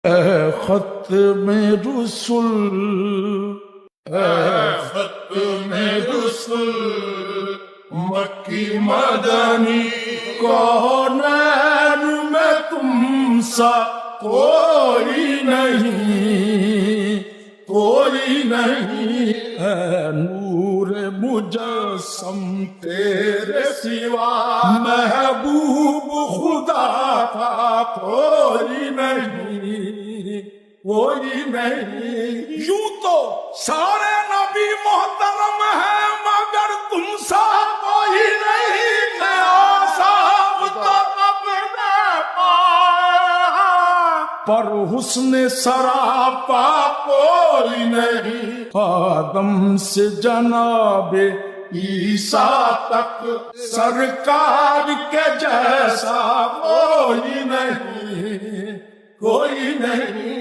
اے ختم رسل، اے ختم رسل، مکی مدنی، کونین میں تم سا کوئی نہیں، کوئی نہیں، اے نور مجسم تیرے سوا محبوب خدا کا کوئی نہیں، کوئی نہیں۔ یوں تو سارے نبی محترم ہیں مگر تم سا کوئی نہیں، کہ آساب تو رب نے پایا پر حسن سراپا کوئی نہیں۔ آدم سے جناب عیسیٰ تک سرکار کے جیسا کوئی نہیں، کوئی نہیں۔